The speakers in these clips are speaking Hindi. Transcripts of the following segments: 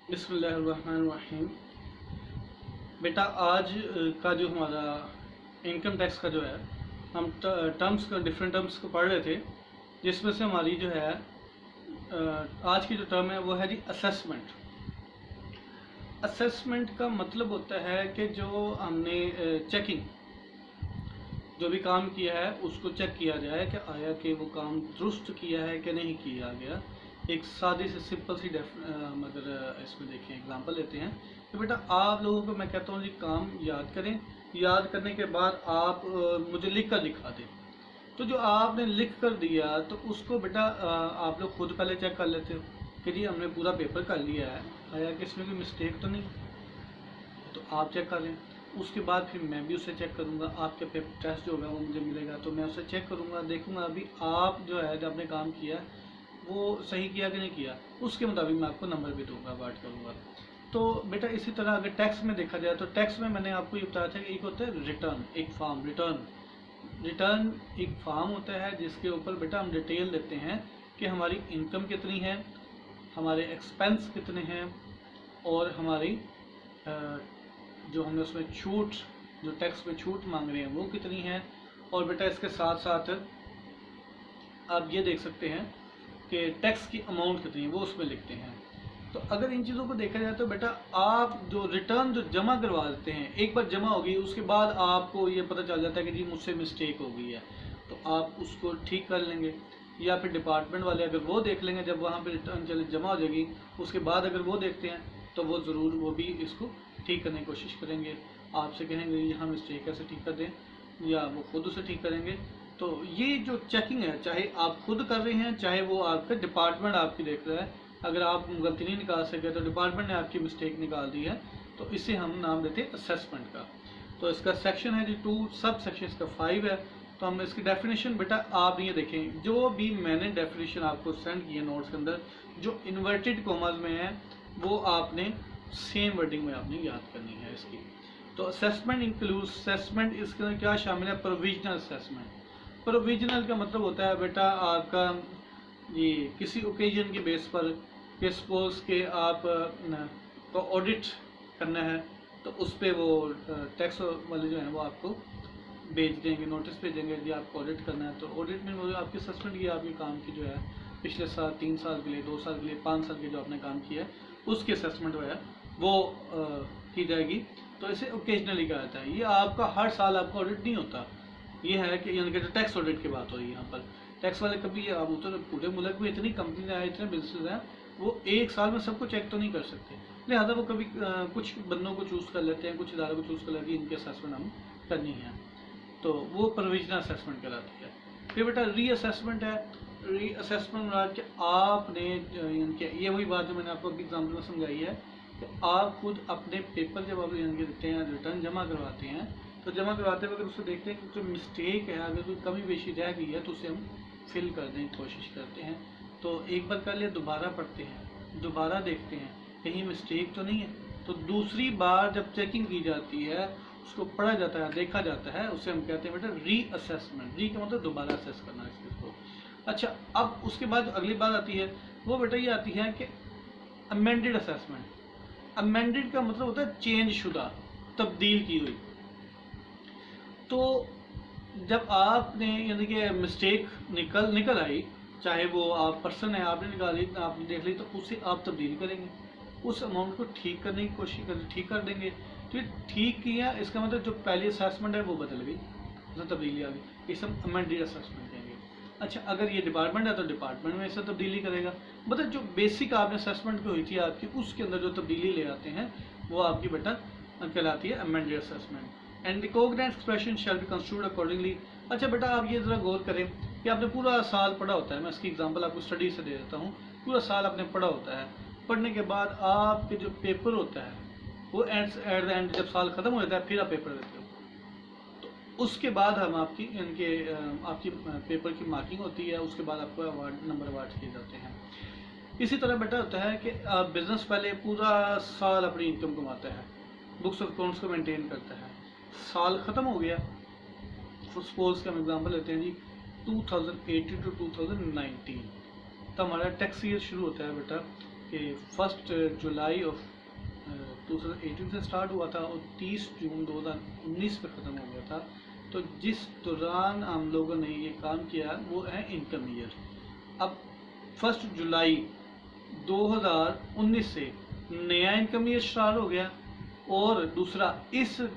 बिस्मिल्लाहिर्रहमानिर्रहीम। बेटा आज का जो हमारा इनकम टैक्स का जो है हम डिफरेंट टर्म्स को पढ़ रहे थे, जिसमें से हमारी जो है आज की जो टर्म है वो है जी असेसमेंट। असेसमेंट का मतलब होता है कि जो हमने चेकिंग जो भी काम किया है उसको चेक किया जाए कि आया कि वो काम दुरुस्त किया है कि नहीं किया गया। एक सादी से सिंपल सी अगर इसमें देखें एग्जांपल लेते हैं कि बेटा आप लोगों को मैं कहता हूँ जी काम याद करें, याद करने के बाद आप मुझे लिख कर दिखा दें। तो जो आपने लिख कर दिया तो उसको बेटा आप लोग खुद पहले चेक कर लेते हो कि जी हमने पूरा पेपर कर लिया है, आया कि इसमें कोई मिस्टेक तो नहीं, तो आप चेक कर लें। उसके बाद फिर मैं भी उसे चेक करूँगा, आपके पेपर टेस्ट जो होगा वो मुझे मिलेगा तो मैं उसे चेक करूँगा, देखूँगा अभी आप जो है जब आपने काम किया वो सही किया कि नहीं किया, उसके मुताबिक मैं आपको नंबर भी दूंगा, अवार्ड करूँगा। तो बेटा इसी तरह अगर टैक्स में देखा जाए तो टैक्स में मैंने आपको ये बताया था कि एक होता है रिटर्न, एक फॉर्म रिटर्न। रिटर्न एक फॉर्म होता है जिसके ऊपर बेटा हम डिटेल देते हैं कि हमारी इनकम कितनी है, हमारे एक्सपेंस कितने हैं और हमारी जो हमने उसमें छूट, जो टैक्स में छूट मांग रहे हैं वो कितनी है। और बेटा इसके साथ साथ आप ये देख सकते हैं कि टैक्स की अमाउंट कितनी है वो उसमें लिखते हैं। तो अगर इन चीज़ों को देखा जाए तो बेटा आप जो रिटर्न जो जमा करवा देते हैं, एक बार जमा होगी उसके बाद आपको ये पता चल जाता है कि जी मुझसे मिस्टेक हो गई है, तो आप उसको ठीक कर लेंगे। या फिर डिपार्टमेंट वाले अगर वो देख लेंगे, जब वहाँ पे रिटर्न चले जमा हो जाएगी उसके बाद अगर वो देखते हैं तो वो ज़रूर वो भी इसको ठीक करने की कोशिश करेंगे, आपसे कहेंगे यहाँ मिस्टेक कैसे ठीक कर दें, या वो खुद उसे ठीक करेंगे। तो ये जो चेकिंग है, चाहे आप खुद कर रहे हैं चाहे वो आपका डिपार्टमेंट आपकी देख रहा है, अगर आप गलती नहीं निकाल सके तो डिपार्टमेंट ने आपकी मिस्टेक निकाल दी है, तो इसे हम नाम देते हैं असेसमेंट का। तो इसका सेक्शन है जी 2, सब सेक्शन इसका 5 है। तो हम इसकी डेफिनेशन बेटा आप ये देखें, जो भी मैंने डेफिनेशन आपको सेंड की है नोट्स के अंदर, जो इन्वर्टेड कॉमर्स में है वो आपने सेम वर्डिंग में आपने याद करनी है इसकी। तो असेसमेंट इंक्लूड, असेसमेंट इसके अंदर क्या शामिल है, प्रोविजनल असेसमेंट। प्रोविजनल का मतलब होता है बेटा आपका ये किसी ओकेजन के बेस पर कि सपोज के आप को ऑडिट करना है तो उस पर वो टैक्स वाले जो हैं वो आपको भेज देंगे, नोटिस भेजेंगे जी आपको ऑडिट करना है। तो ऑडिट में वो आपकी असेसमेंट की आपके काम की जो है पिछले साल 3 साल के लिए, 2 साल के लिए, 5 साल के जो आपने काम किया है उसकी असेसमेंट जो है वो की जाएगी। तो इसे ओकेजनली कहा जाता है। ये आपका हर साल आपका ऑडिट नहीं होता, ये है कि यानी कि टैक्स ऑडिट की बात हो रही है यहाँ पर। टैक्स वाले कभी आप तो पूरे मुल्क में इतनी कंपनी हैं, इतने बिजनेस हैं, वो एक साल में सबको चेक तो नहीं कर सकते, लिहाजा वो कभी कुछ बंदों को चूज़ कर लेते हैं, कुछ इदारों को चूज़ कर लेते हैं, इनकी असेसमेंट हम करनी है, तो वो प्रोविजनल असेसमेंट कहलाती है। फिर बेटा रीअसेसमेंट है। रीअसेसमेंट कि आपने ये वही बात जो मैंने आपको एग्जाम्पल में समझाई है कि आप खुद अपने पेपर जब आप देते हैं, रिटर्न जमा करवाते हैं, तो जमा करवाते वक्त उसको देखते हैं कि जो मिस्टेक है, अगर कोई कमी पेशी रह गई है तो उसे हम फिल करने की कोशिश करते हैं। तो एक बार कर लिया, दोबारा पढ़ते हैं, दोबारा देखते हैं कहीं मिस्टेक तो नहीं है, तो दूसरी बार जब चेकिंग की जाती है उसको पढ़ा जाता है, देखा जाता है, उसे हम कहते हैं बेटा रीअसेसमेंट। री का मतलब दोबारा असेस करना इसको। अच्छा, अब उसके बाद अगली बात आती है, वो बेटा ये आती है कि अमेंडेड असेसमेंट। अमेंडेड का मतलब होता है चेंज शुदा, तब्दील की हुई। तो जब आपने यानी कि मिस्टेक निकल आई, चाहे वो आप पर्सन है आपने निकाली, आपने देख ली, तो उसे आप तब्दील करेंगे, उस अमाउंट को ठीक करने की कोशिश कर ठीक कर देंगे। तो ये ठीक किया इसका मतलब जो पहली असेसमेंट है वो बदल गई, उसमें तब्दीली आ गई, इसे हम अमेंडेड असेसमेंट कहेंगे। अच्छा, अगर ये डिपार्टमेंट है तो डिपार्टमेंट में इसे तब्दीली करेगा, मतलब जो बेसिक आपने असेसमेंट की हुई थी आपकी, उसके अंदर जो तब्दीली ले आते हैं वो आपकी बेटा कहलाती है amended assessment. And the cognate expression shall be construed accordingly. अच्छा बेटा आप ये ज़रा गौर करें कि आपने पूरा साल पढ़ा होता है, मैं इसकी एग्जांपल आपको स्टडी से दे देता हूँ। पूरा साल आपने पढ़ा होता है, पढ़ने के बाद आपके जो पेपर होता है वो एट द एंड जब साल ख़त्म हो जाता है फिर आप पेपर देते हो, तो उसके बाद हम आपकी आपकी पेपर की मार्किंग होती है, उसके बाद आपको अवार्ड नंबर अवार्ड किए जाते हैं। इसी तरह बेटा होता है कि बिजनेस पहले पूरा साल अपनी इनकम कमाता है, बुक्स ऑफ अकाउंट्स को मेंटेन करता है, साल ख़त्म हो गया, सपोज के हम एग्जांपल लेते हैं जी 2018 टू 2019, तो हमारा टैक्स ईयर शुरू होता है बेटा कि 1 जुलाई ऑफ 2018 से स्टार्ट हुआ था और 30 जून 2019 पे ख़त्म हो गया था। तो जिस दौरान हम लोगों ने ये काम किया वो है इनकम ईयर। अब 1 जुलाई 2019 से नया इनकम ईयर स्टार्ट हो गया और दूसरा इस 1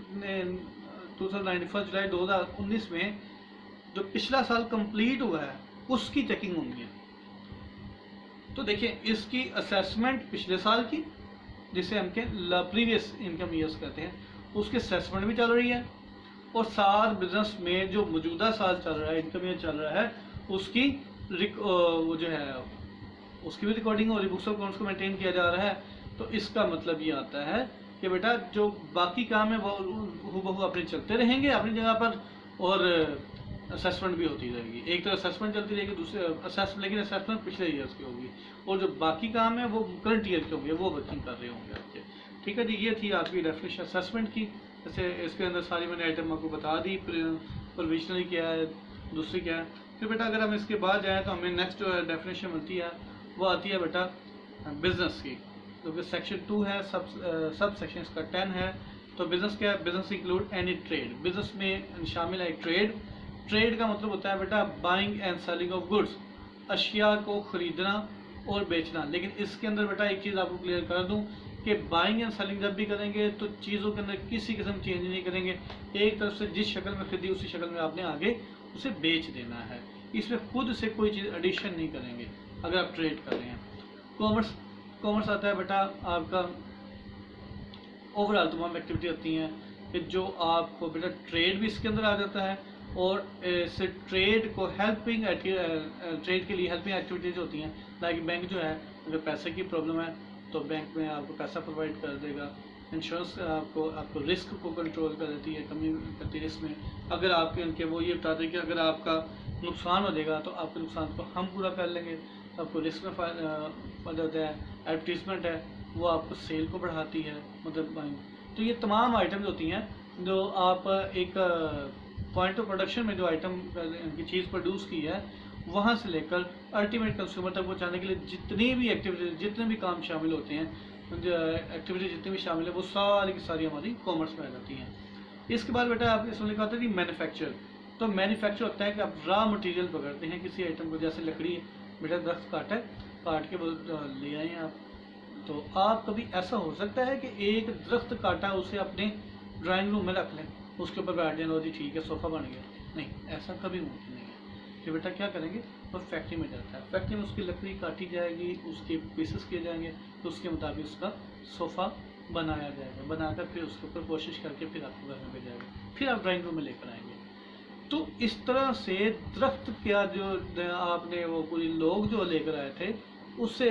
जुलाई 2019 में जो पिछला साल कंप्लीट हुआ है उसकी चेकिंग होंगी। तो देखिए इसकी असेसमेंट पिछले साल की, जिसे हम प्रीवियस इनकम ईयर्स कहते हैं, उसकी असेसमेंट भी चल रही है और साथ बिजनेस में जो मौजूदा साल चल रहा है, इनकम ईयर चल रहा है, उसकी वो जो है उसकी भी रिकॉर्डिंग और बुक्स ऑफ अकाउंट्स को मेंटेन किया जा रहा है। तो इसका मतलब ये आता है कि बेटा जो बाकी काम है वो हूबहू अपने चलते रहेंगे अपनी जगह पर और असेसमेंट भी होती रहेगी। एक तरह असेसमेंट चलती रहेगी, दूसरे लेकिन असेसमेंट पिछले ईयर्स की होगी और जो बाकी काम है वो करंट ईयर के होंगे, वो वर्किंग कर रहे होंगे आपके। ठीक है जी, ये थी आपकी डेफिनेशन असेसमेंट की। जैसे इसके अंदर सारी मैंने आइटम आपको बता दी, प्रोविजनरी क्या है, दूसरी क्या है। फिर बेटा अगर हम इसके बाद जाएँ तो हमें नेक्स्ट जो डेफिनेशन मिलती है वो आती है बेटा बिजनेस की, क्योंकि सेक्शन 2 है, सब सेक्शन इसका 10 है। तो बिजनेस क्या है? Business include any trade. Business में शामिल है ट्रेड। ट्रेड का मतलब होता है बेटा buying and selling of goods, अशिया को खरीदना और बेचना। लेकिन इसके अंदर बेटा एक चीज़ आपको क्लियर कर दूं कि बाइंग एंड सेलिंग जब भी करेंगे तो चीज़ों के अंदर किसी किस्म चेंज नहीं करेंगे। एक तरफ से जिस शक्ल में खरीदी उसी शक्ल में आपने आगे उसे बेच देना है। इसमें खुद से कोई चीज़ एडिशन नहीं करेंगे अगर आप ट्रेड कर रहे हैं। कॉमर्स आता है बेटा आपका ओवरऑल तमाम एक्टिविटी होती हैं कि जो आपको बेटा ट्रेड भी इसके अंदर आ जाता है और इस ट्रेड को ट्रेड के लिए हेल्पिंग एक्टिविटीज होती हैं। लाइक बैंक जो है, अगर पैसे की प्रॉब्लम है तो बैंक में आपको पैसा प्रोवाइड कर देगा। इंश्योरेंस आपको रिस्क को कंट्रोल कर देती है, कमी करती है रिस्क में। अगर आपके उनके वो ये बताते हैं कि अगर आपका नुकसान हो जाएगा तो आपके नुकसान को हम पूरा कर लेंगे, तो आपको रिस्क में फायदा होता है। एडवर्टीजमेंट है वो आपको सेल को बढ़ाती है, मतलब बाइंग। तो ये तमाम आइटम्स होती हैं जो आप एक पॉइंट ऑफ प्रोडक्शन में जो आइटम की चीज़ प्रोड्यूस की है वहाँ से लेकर अल्टीमेट कंज्यूमर तक पहुँचाने के लिए जितनी भी एक्टिविटीज, जितने भी काम शामिल होते हैं, एक्टिविटी जितनी भी शामिल है वो सारी की सारी हमारी कॉमर्स में आ जाती हैं। इसके बाद बेटा आप इसमें लिखा होता है कि मैन्युफैक्चर। तो मैन्युफैक्चर होता है कि आप रॉ मटेरियल पकड़ते हैं किसी आइटम को, जैसे लकड़ी है बेटा, दरख्त काटा है, काट के वो ले आए आप। तो आप कभी ऐसा हो सकता है कि एक दरख्त काटा उसे अपने ड्राइंग रूम में रख लें, उसके ऊपर बैठ जाए, जी ठीक है सोफ़ा बन गया? नहीं, ऐसा कभी मुमकिन नहीं है। कि बेटा क्या करेंगे, वो फैक्ट्री में जाता है, फैक्ट्री में उसकी लकड़ी काटी जाएगी, उसके पीसेस किए जाएंगे, तो उसके मुताबिक उसका सोफ़ा बनाया जाएगा, बनाकर फिर उसके ऊपर कोशिश करके फिर आपको घर में भेजा जाएगा, फिर आप ड्राइंग रूम में लेकर आएंगे। तो इस तरह से दरख्त क्या जो आपने वो पूरी लोग जो लेकर आए थे उससे